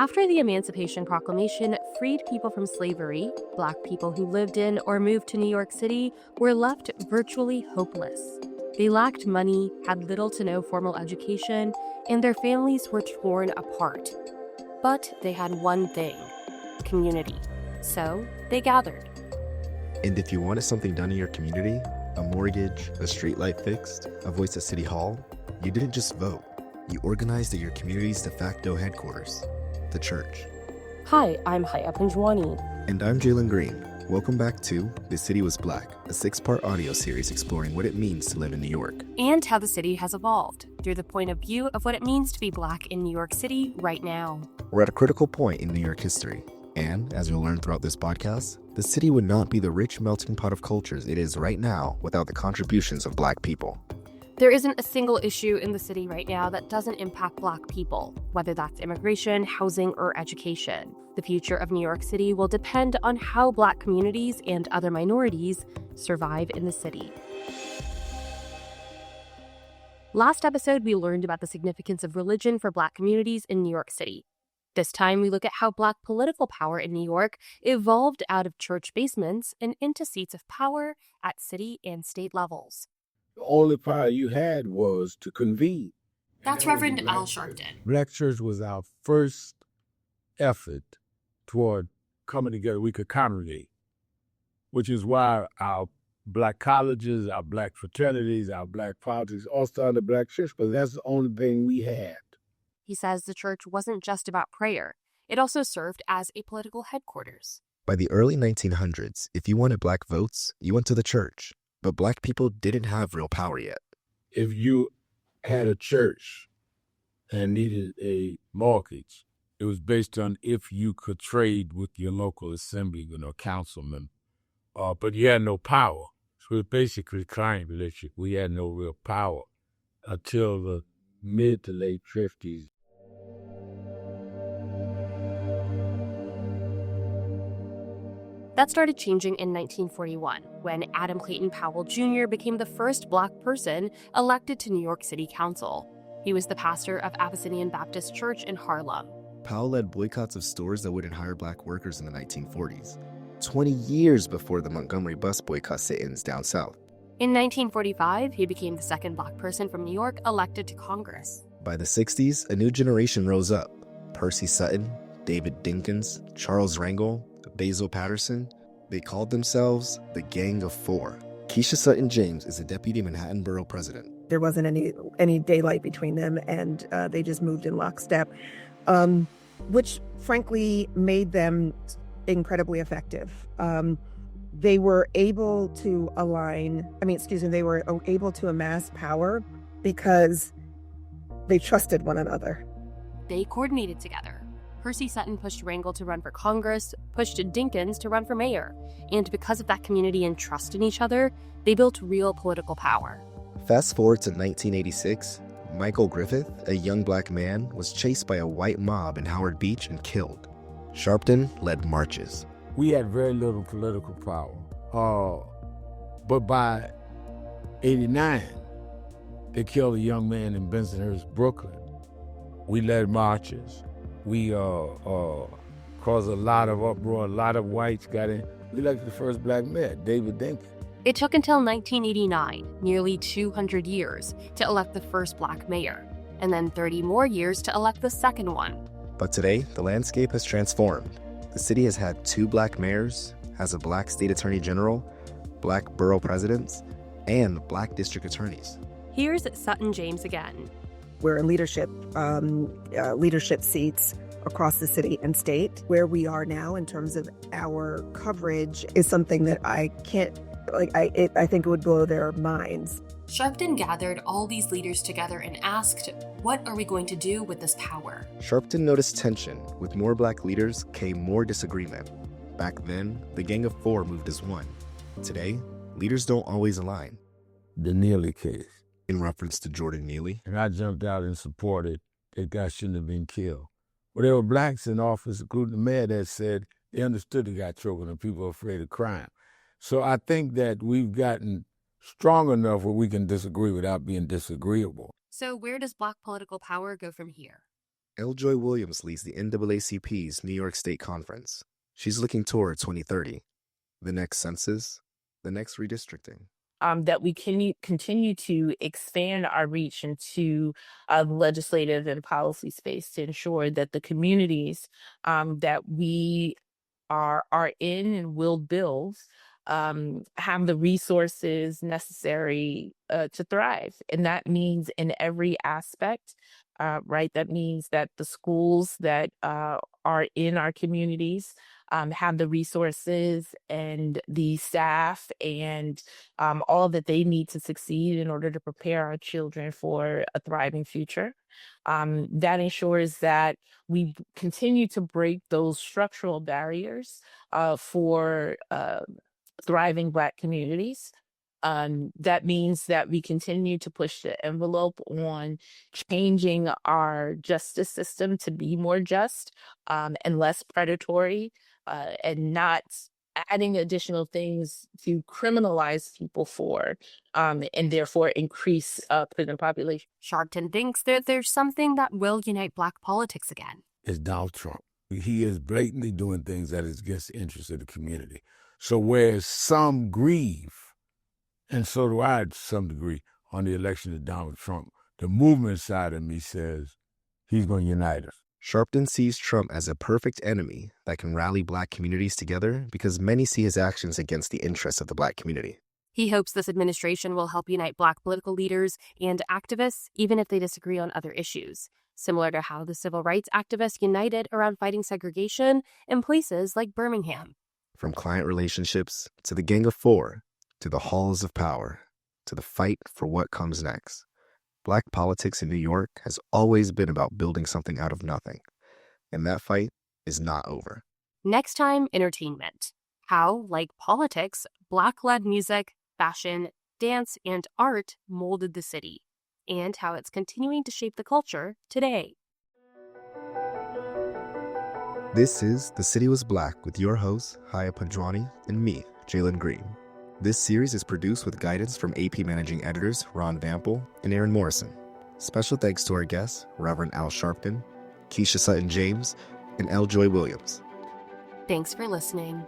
After the Emancipation Proclamation freed people from slavery, Black people who lived in or moved to New York City were left virtually hopeless. They lacked money, had little to no formal education, and their families were torn apart. But they had one thing: community. So they gathered. And if you wanted something done in your community, a mortgage, a streetlight fixed, a voice at City Hall, you didn't just vote. You organized at your community's de facto headquarters, the church. Hi, I'm Haya, Panjwani. And I'm Jaylen Green. Welcome back to The City Was Black, a 6-part audio series exploring what it means to live in New York. And how the city has evolved through the point of view of what it means to be Black in New York City right now. We're at a critical point in New York history. And, as you'll learn throughout this podcast, the city would not be the rich melting pot of cultures it is right now without the contributions of Black people. There isn't a single issue in the city right now that doesn't impact Black people, whether that's immigration, housing, or education. The future of New York City will depend on how Black communities and other minorities survive in the city. Last episode, we learned about the significance of religion for Black communities in New York City. This time, we look at how Black political power in New York evolved out of church basements and into seats of power at city and state levels. The only power you had was to convene. That's Reverend Al Sharpton. Black church was our first effort toward coming together. We could congregate, which is why our Black colleges, our Black fraternities, our Black politics all started a Black church, but that's the only thing we had. He says the church wasn't just about prayer. It also served as a political headquarters. By the early 1900s, if you wanted Black votes, you went to the church. But Black people didn't have real power yet. If you had a church and needed a mortgage, it was based on if you could trade with your local assemblyman or councilman, but you had no power. So it was basically a client relationship. We had no real power until the mid to late 50s. That started changing in 1941, when Adam Clayton Powell Jr. became the first Black person elected to New York City Council. He was the pastor of Abyssinian Baptist Church in Harlem. Powell led boycotts of stores that wouldn't hire Black workers in the 1940s, 20 years before the Montgomery bus boycott sit-ins down south. In 1945, he became the second Black person from New York elected to Congress. By the 60s, a new generation rose up. Percy Sutton, David Dinkins, Charles Rangel, Basil Patterson. They called themselves the Gang of Four. Keisha Sutton James is a deputy Manhattan Borough president. There wasn't any daylight between them, and they just moved in lockstep, which frankly made them incredibly effective. They were able to they were able to amass power because they trusted one another. They coordinated together. Percy Sutton pushed Rangel to run for Congress, pushed Dinkins to run for mayor. And because of that community and trust in each other, they built real political power. Fast forward to 1986, Michael Griffith, a young Black man, was chased by a white mob in Howard Beach and killed. Sharpton led marches. We had very little political power. But by 89, they killed a young man in Bensonhurst, Brooklyn. We led marches. We caused a lot of uproar. A lot of whites got in. We elected the first Black mayor, David Dinkins. It took until 1989, nearly 200 years, to elect the first Black mayor, and then 30 more years to elect the second one. But today, the landscape has transformed. The city has had 2 Black mayors, has a Black state attorney general, Black borough presidents, and Black district attorneys. Here's Sutton James again. We're in leadership seats across the city and state. Where we are now in terms of our coverage is something that I can't, I think it would blow their minds. Sharpton gathered all these leaders together and asked, what are we going to do with this power? Sharpton noticed tension. With more Black leaders came more disagreement. Back then, the Gang of Four moved as one. Today, leaders don't always align. The Neely case. In reference to Jordan Neely. And I jumped out and supported that guy shouldn't have been killed. Well, there were Blacks in office, including the mayor, that said they understood the guy choking and people were afraid of crime. So I think that we've gotten strong enough where we can disagree without being disagreeable. So where does Black political power go from here? L. Joy Williams leads the NAACP's New York State Conference. She's looking toward 2030, the next census, the next redistricting. That we can continue to expand our reach into legislative and policy space to ensure that the communities that we are in and will build have the resources necessary to thrive. And that means in every aspect, right? That means that the schools that are in our communities have the resources and the staff and all that they need to succeed in order to prepare our children for a thriving future. That ensures that we continue to break those structural barriers for thriving Black communities. That means that we continue to push the envelope on changing our justice system to be more just and less predatory, and not adding additional things to criminalize people for, and therefore increase prison population. Sharpton thinks that there's something that will unite Black politics again. It's Donald Trump. He is blatantly doing things that is against the interests of the community. So whereas some grieve, and so do I to some degree, on the election of Donald Trump, the movement side of me says he's going to unite us. Sharpton sees Trump as a perfect enemy that can rally Black communities together because many see his actions against the interests of the Black community. He hopes this administration will help unite Black political leaders and activists, even if they disagree on other issues, similar to how the civil rights activists united around fighting segregation in places like Birmingham. From client relationships to the Gang of Four, to the halls of power, to the fight for what comes next. Black politics in New York has always been about building something out of nothing, and that fight is not over. Next time, entertainment. How, like politics, Black-led music, fashion, dance, and art molded the city, and how it's continuing to shape the culture today. This is The City Was Black with your hosts, Haya Panjwani, and me, Jaylen Green. This series is produced with guidance from AP Managing Editors Ron Vample and Aaron Morrison. Special thanks to our guests, Reverend Al Sharpton, Keisha Sutton James, and L. Joy Williams. Thanks for listening.